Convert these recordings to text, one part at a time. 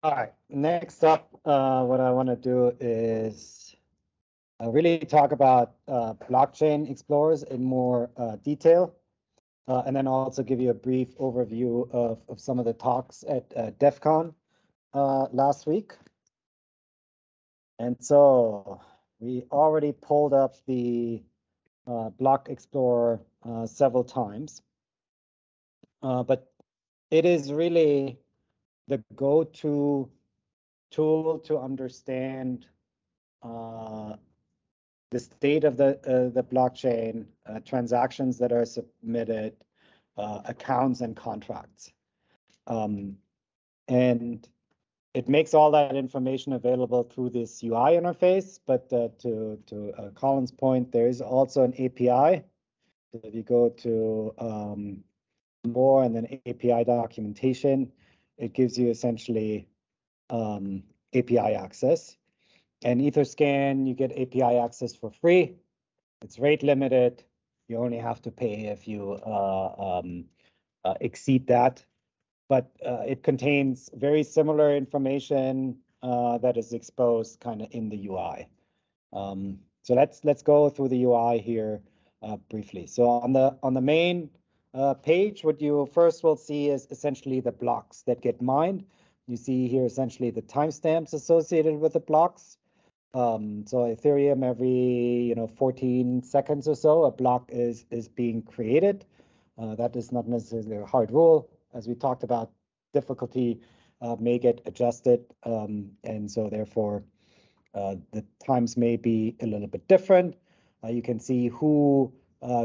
All right, next up, what I want to do is really talk about blockchain explorers in more detail, and then also give you a brief overview of some of the talks at Devcon last week. And so we already pulled up the Block Explorer several times, but it is really the go-to tool to understand the state of the blockchain, transactions that are submitted, accounts and contracts. And it makes all that information available through this UI interface, but to Colin's point, there is also an API. So if you go to more and then API documentation, it gives you essentially API access. And Etherscan, you get API access for free. It's rate limited. You only have to pay if you exceed that. But it contains very similar information that is exposed kind of in the UI. So let's go through the UI here briefly. So on the main page, what you first will see is essentially the blocks that get mined. You see here essentially the timestamps associated with the blocks. So Ethereum, every 14 seconds or so, a block is being created. That is not necessarily a hard rule. As we talked about, difficulty may get adjusted, and so therefore the times may be a little bit different. You can see who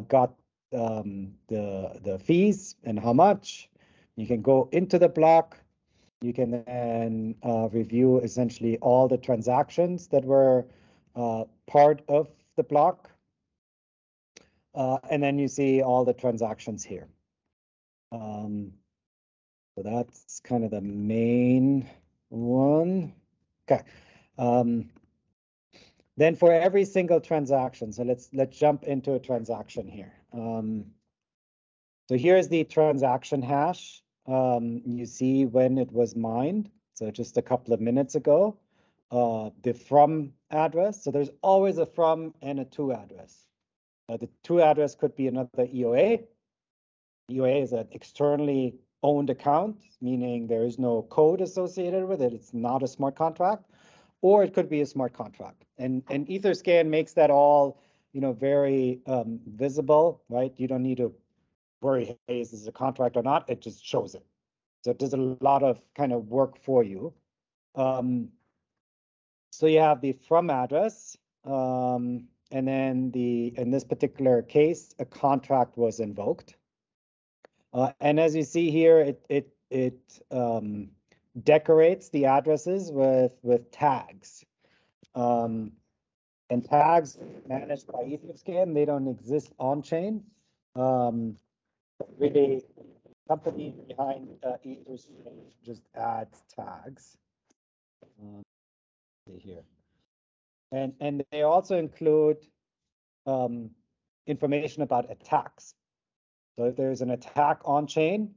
got the fees and how much. You can go into the block. You can then review essentially all the transactions that were part of the block. And then you see all the transactions here. So that's kind of the main one. Okay. Then for every single transaction, so let's jump into a transaction here. So here's the transaction hash. You see when it was mined, so just a couple of minutes ago. The from address, so there's always a from and a to address. The to address could be another EOA. EOA is an externally owned account, meaning there is no code associated with it. It's not a smart contract, or it could be a smart contract. And Etherscan makes that all, very visible, right? You don't need to worry, hey, is this a contract or not? It just shows it. So it does a lot of kind of work for you. So you have the from address, and then in this particular case, a contract was invoked. And as you see here, it decorates the addresses with tags. And tags managed by Etherscan, they don't exist on chain. Really, company behind Etherscan just adds tags. See here, and they also include information about attacks. So if there's an attack on chain,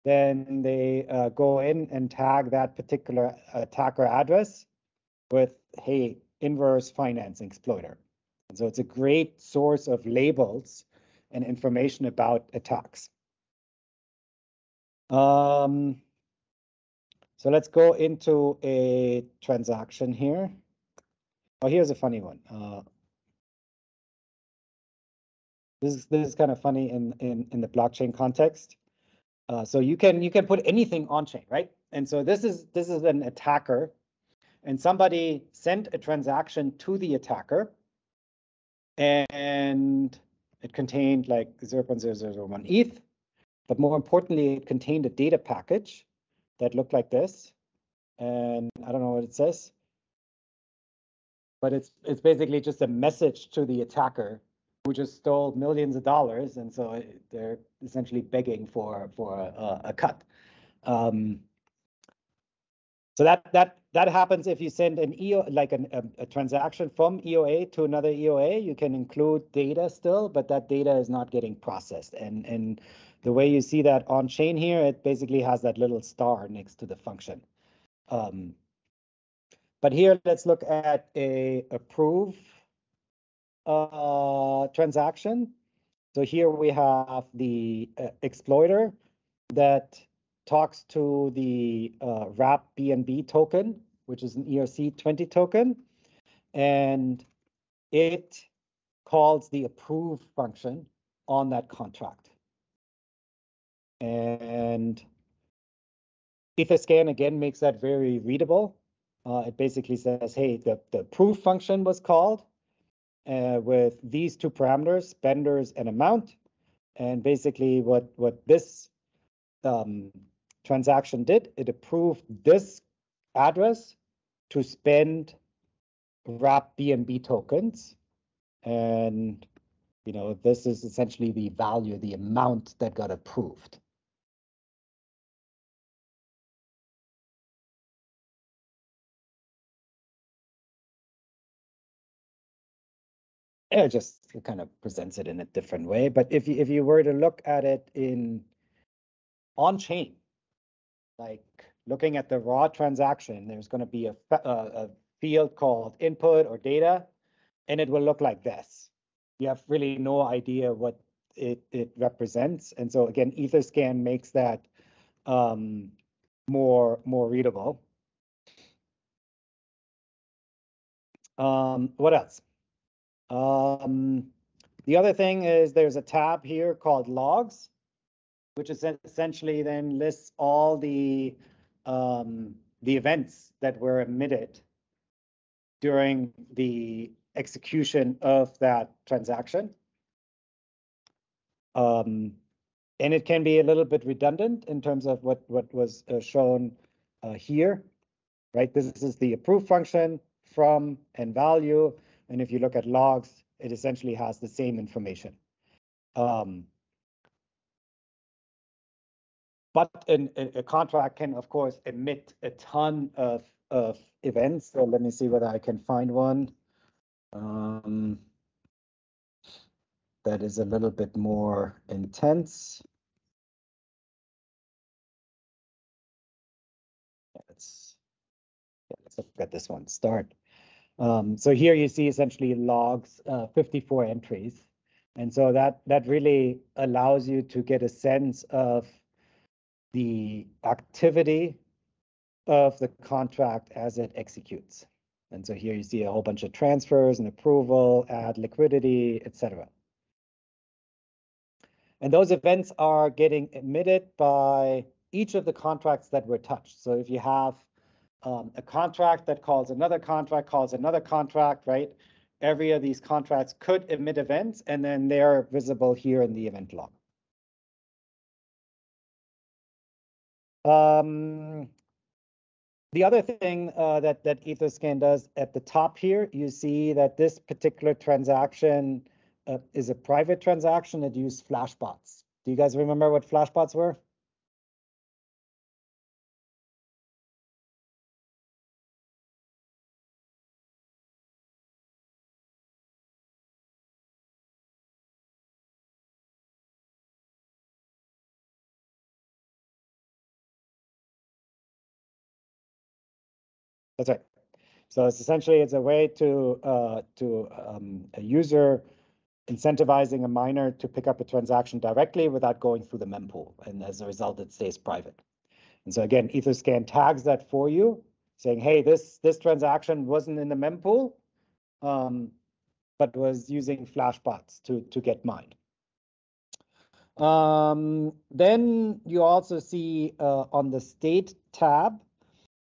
then they go in and tag that particular attacker address with, hey, inverse financing exploiter. And so it's a great source of labels and information about attacks. So let's go into a transaction here. Oh, here's a funny one. This is kind of funny in the blockchain context. So you can put anything on chain, right? And so this is an attacker, and somebody sent a transaction to the attacker, and it contained like 0.0001 ETH, but more importantly, it contained a data package that looked like this, and I don't know what it says, but it's basically just a message to the attacker who just stole millions of dollars, and so they're essentially begging for a cut. So that happens if you send an EO, like a transaction from EOA to another EOA. You can include data still, but that data is not getting processed. And the way you see that on chain here, it basically has that little star next to the function. But here, let's look at a approve transaction. So here we have the exploiter that talks to the wrap BNB token, which is an ERC20 token, and it calls the approve function on that contract. And EtherScan again makes that very readable. It basically says, hey, the approve function was called with these two parameters, spenders and amount. And basically what this transaction did, it approved this address to spend wrap BNB tokens. And this is essentially the value, the amount that got approved. It just kind of presents it in a different way. But if you were to look at it in on-chain, like looking at the raw transaction, there's going to be a field called input or data, and it will look like this. You have really no idea what it represents. And so again, EtherScan makes that more readable. What else? The other thing is there's a tab here called logs, which is essentially then lists all the events that were emitted during the execution of that transaction. And it can be a little bit redundant in terms of what was shown here, right? This is the approve function from and value. And if you look at logs, it essentially has the same information. But a contract can, of course, emit a ton of events. So let me see whether I can find one that is a little bit more intense. Let's look at this one. Start. So here you see essentially logs, 54 entries. And so that really allows you to get a sense of the activity of the contract as it executes. And so here you see a whole bunch of transfers and approval, add liquidity, etc. And those events are getting emitted by each of the contracts that were touched. So if you have a contract that calls another contract, right? Every of these contracts could emit events, and then they're visible here in the event log. The other thing that EtherScan does at the top here, you see that this particular transaction is a private transaction that used flashbots. Do you guys remember what flashbots were? That's right. So it's essentially a way to a user incentivizing a miner to pick up a transaction directly without going through the mempool, and as a result, it stays private. And so again, EtherScan tags that for you, saying, "Hey, this transaction wasn't in the mempool, but was using flashbots to get mined." Then you also see on the state tab,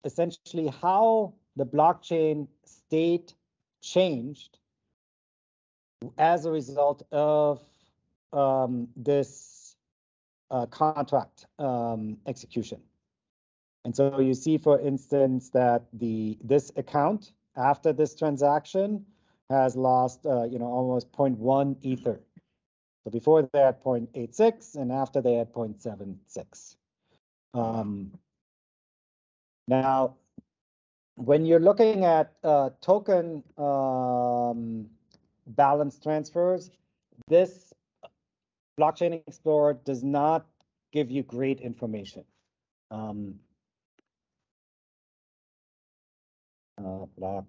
essentially how the blockchain state changed as a result of this contract execution. And so you see, for instance, that this account after this transaction has lost almost 0.1 ether. So before they had 0.86, and after they had 0.76. Now, when you're looking at token balance transfers, this Blockchain Explorer does not give you great information. block.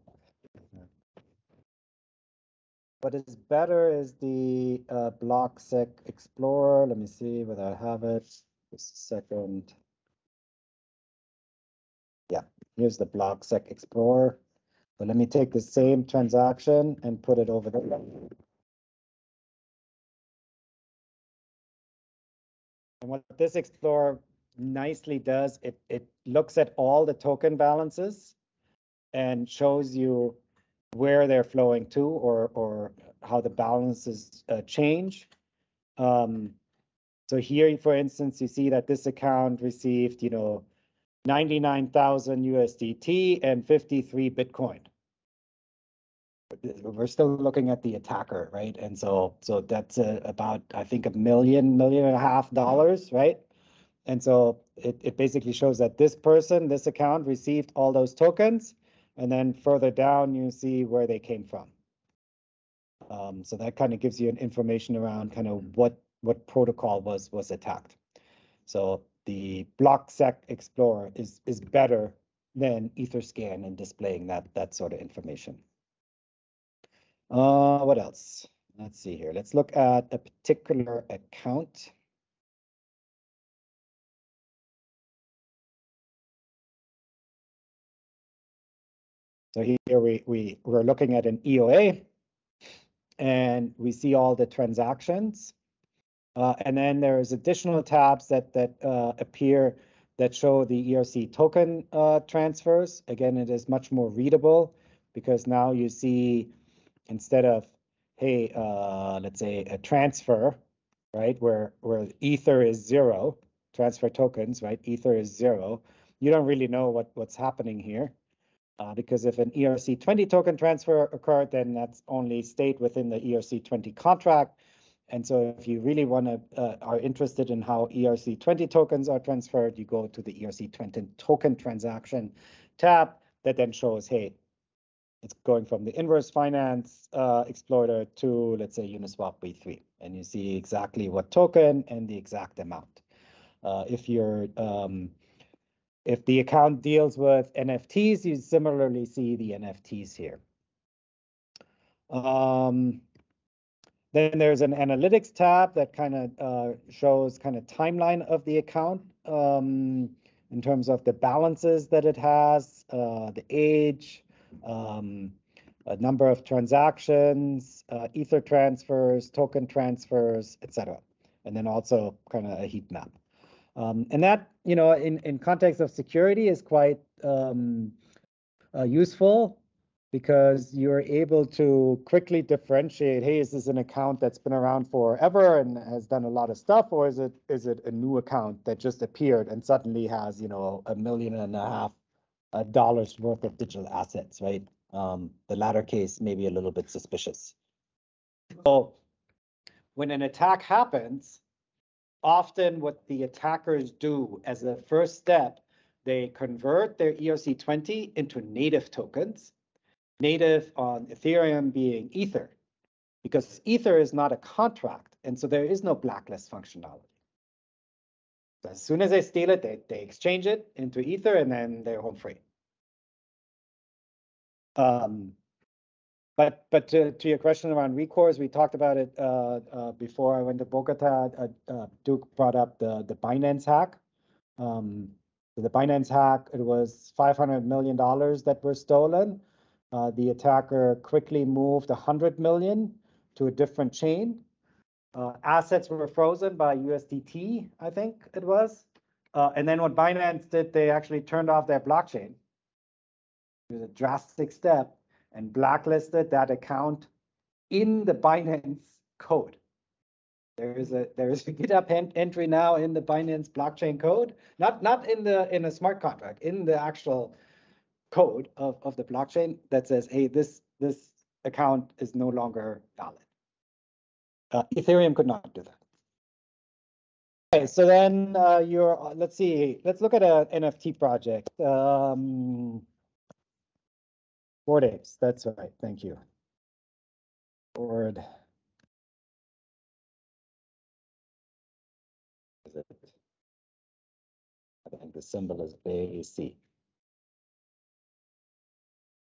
What is better is the block sec explorer. Let me see whether I have it. Just a second. Yeah, here's the block sec explorer. So let me take the same transaction and put it over there. And what this explorer nicely does, it looks at all the token balances and shows you where they're flowing to, or how the balances change. So here, for instance, you see that this account received, 99,000 USDT and 53 Bitcoin. We're still looking at the attacker, right? And so that's about, I think, $1 million, $1.5 million, right? And so it basically shows that this person, this account, received all those tokens, and then further down you see where they came from. So that kind of gives you an information around kind of what protocol was attacked. So the blocksec explorer is better than Etherscan in displaying that sort of information. What else? Let's see here. Let's look at a particular account. So here we're looking at an EOA, and we see all the transactions. And then there's additional tabs that appear that show the ERC token transfers. Again, it is much more readable because now you see, instead of, hey, let's say a transfer, right, where Ether is 0, transfer tokens, right, Ether is 0. You don't really know what's happening here. Because if an ERC20 token transfer occurred, then that's only stayed within the ERC20 contract. And so if you really are interested in how ERC20 tokens are transferred, you go to the ERC20 token transaction tab that then shows, hey, it's going from the inverse finance explorer to, let's say, Uniswap V3. And you see exactly what token and the exact amount. If the account deals with NFTs, you similarly see the NFTs here. Then there's an analytics tab that kind of shows kind of timeline of the account in terms of the balances that it has, the age, a number of transactions, Ether transfers, token transfers, etc. And then also kind of a heat map. And that, in context of security is quite useful, because you're able to quickly differentiate, hey, is this an account that's been around forever and has done a lot of stuff, or is it a new account that just appeared and suddenly has, $1.5 million worth of digital assets, right? The latter case may be a little bit suspicious. So when an attack happens, often what the attackers do as a first step, they convert their ERC20 into native tokens, native on Ethereum being Ether, because Ether is not a contract, and so there is no blacklist functionality. So as soon as they steal it, they exchange it into Ether, and then they're home free. But to your question around recourse, we talked about it before I went to Bogota. Duke brought up the Binance hack. So the Binance hack, it was $500 million that were stolen. The attacker quickly moved 100 million to a different chain. Assets were frozen by USDT, I think it was. And then what Binance did, they actually turned off their blockchain. It was a drastic step, and blacklisted that account in the Binance code. There is a GitHub entry now in the Binance blockchain code, not in a smart contract, in the actual code of the blockchain that says, hey, this account is no longer valid. Ethereum could not do that. Okay, so then let's look at an NFT project. 4 days, that's right, thank you. Board. I think the symbol is AC.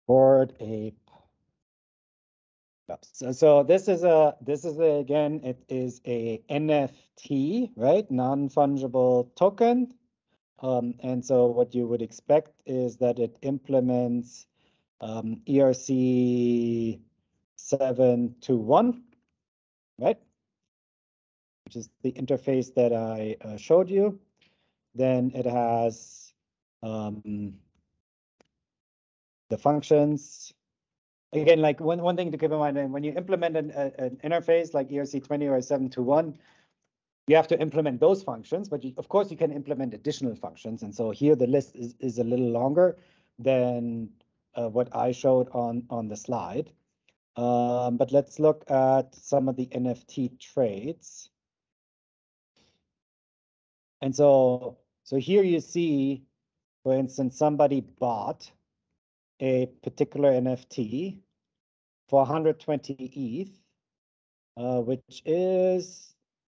Bored Ape. So this is again, it is a NFT, right? Non-fungible token. And so what you would expect is that it implements ERC 721, right? Which is the interface that I showed you. Then it has the functions. Again, like one thing to keep in mind, when you implement an interface like ERC20 or 721, you have to implement those functions, but of course you can implement additional functions. And so here the list is a little longer than what I showed on the slide. But let's look at some of the NFT trades. And so here you see, for instance, somebody bought a particular NFT for 120 ETH, which is,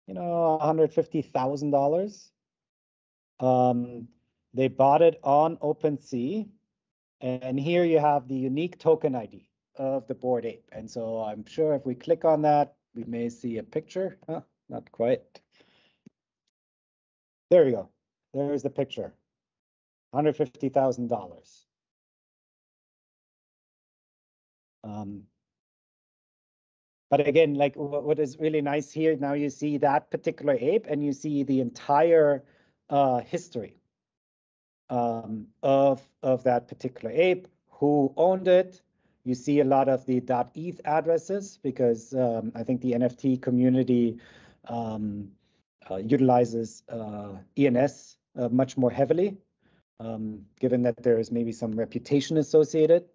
$150,000. They bought it on OpenSea, and here you have the unique token ID of the Bored Ape. And so I'm sure if we click on that, we may see a picture. Not quite. There you go. There's the picture. $150,000. But again, like what is really nice here, now you see that particular ape and you see the entire history of that particular ape, who owned it. You see a lot of the .eth addresses because I think the NFT community utilizes ENS much more heavily, given that there is maybe some reputation associated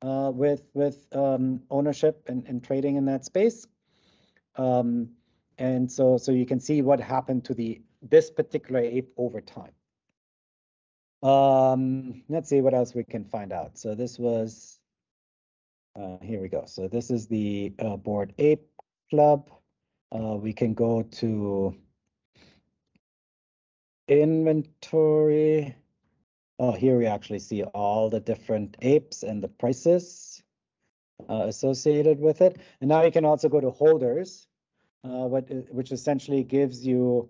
with ownership and trading in that space. And so you can see what happened to this particular ape over time. Let's see what else we can find out. So this was, here we go. So this is the Bored Ape Club. We can go to inventory. Oh, here we actually see all the different apes and the prices associated with it. And now you can also go to holders, which essentially gives you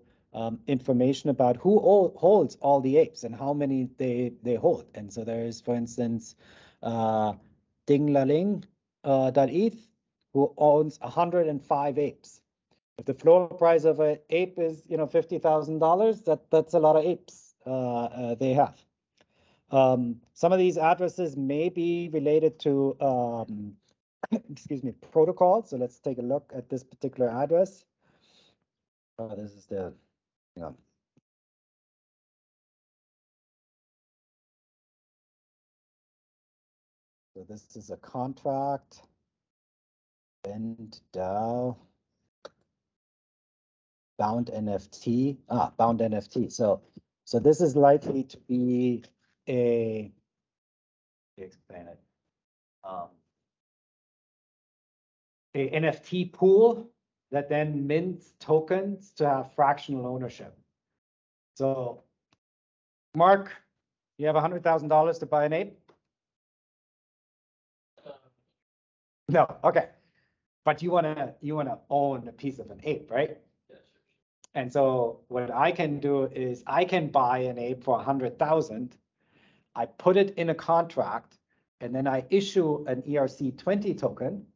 information about who holds all the apes and how many they hold. And so there's, for instance, Dinglaling.eth, who owns 105 apes. If the floor price of an ape is, $50,000, that's a lot of apes they have. Some of these addresses may be related to excuse me, protocol. So let's take a look at this particular address. This is the, hang on. So this is a contract, BendDAO, bound NFT, bound NFT. So this is likely to be a, explain it, a NFT pool that then mints tokens to have fractional ownership. So, Mark, you have $100,000 to buy an ape? No, okay. But you wanna own a piece of an ape, right? Yeah, sure. And so what I can do is I can buy an ape for 100,000. I put it in a contract, and then I issue an ERC20 token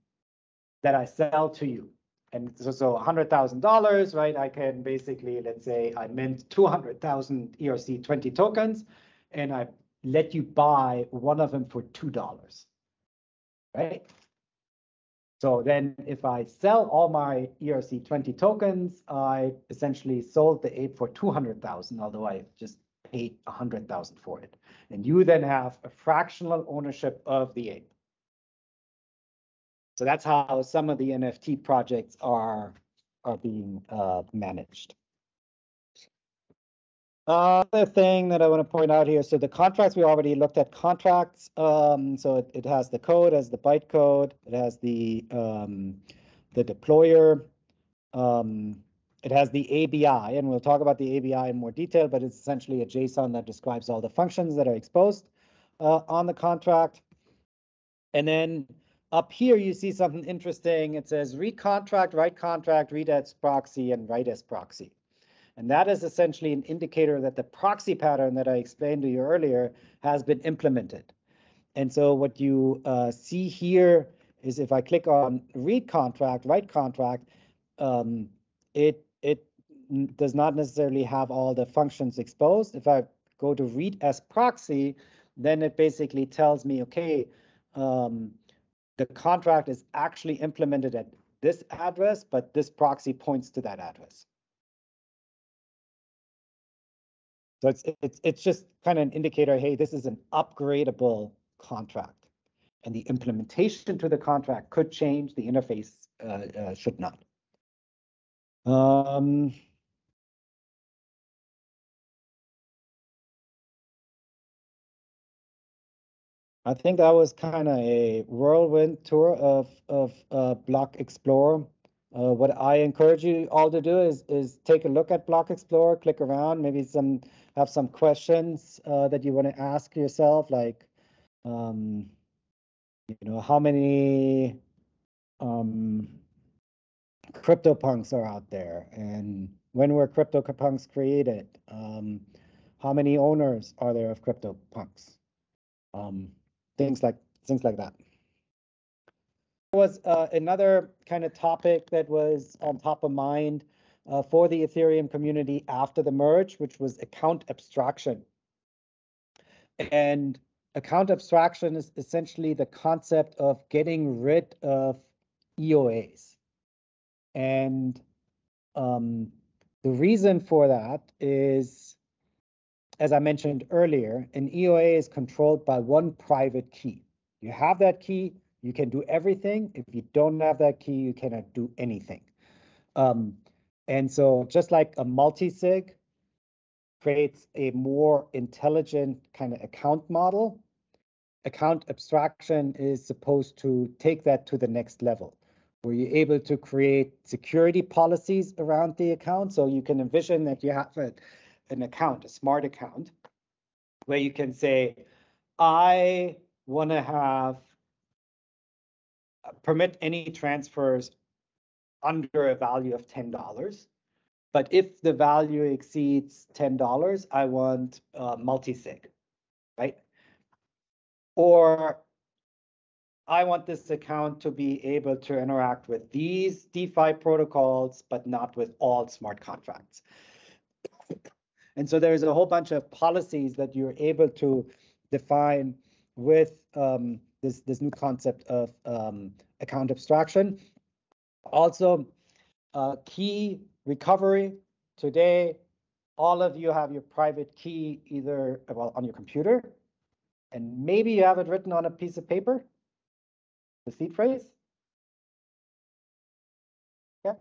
that I sell to you. And so $100,000, right? I can basically, let's say I mint 200,000 ERC20 tokens, and I let you buy one of them for $2, right? So then if I sell all my ERC20 tokens, I essentially sold the ape for 200,000, although I just paid 100,000 for it. And you then have a fractional ownership of the ape. So that's how some of the NFT projects are being managed. Other thing that I want to point out here, so the contracts, we already looked at contracts. So it has the code, as the bytecode, it has the deployer, it has the ABI, and we'll talk about the ABI in more detail, but it's essentially a JSON that describes all the functions that are exposed on the contract. And then up here, you see something interesting. It says read contract, read as proxy, and write as proxy. And that is essentially an indicator that the proxy pattern that I explained to you earlier has been implemented. And so what you see here is if I click on read contract, write contract, it does not necessarily have all the functions exposed. If I go to read as proxy, then it basically tells me, okay, the contract is actually implemented at this address, but this proxy points to that address. So it's just kind of an indicator, hey, this is an upgradable contract. And the implementation to the contract could change, the interface should not. I think that was kind of a whirlwind tour of Block Explorer. What I encourage you all to do is take a look at Block Explorer, click around, maybe have some questions that you want to ask yourself, like, how many CryptoPunks are out there, and when were CryptoPunks created? How many owners are there of CryptoPunks? Things like that. There was another kind of topic that was on top of mind for the Ethereum community after the merge, which was account abstraction. And account abstraction is essentially the concept of getting rid of EOAs. And the reason for that is, as I mentioned earlier, an EOA is controlled by one private key. You have that key, you can do everything. If you don't have that key, you cannot do anything. And so just like a multi-sig creates a more intelligent kind of account model, account abstraction is supposed to take that to the next level, where you're able to create security policies around the account. So you can envision that you have an account, a smart account, where you can say, I want to have permit any transfers under a value of $10. But if the value exceeds $10, I want multi-sig, right? Or I want this account to be able to interact with these DeFi protocols, but not with all smart contracts. And so there's a whole bunch of policies that you're able to define with this new concept of account abstraction. Also, key recovery. Today, all of you have your private key either on your computer, and maybe you have it written on a piece of paper, the seed phrase. Yeah.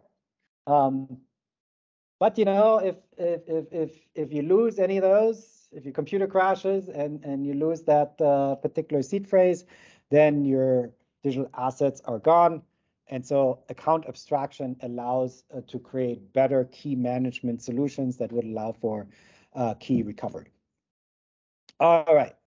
But if you lose any of those, if your computer crashes and you lose that particular seed phrase, then your digital assets are gone. And so account abstraction allows to create better key management solutions that would allow for key recovery. All right.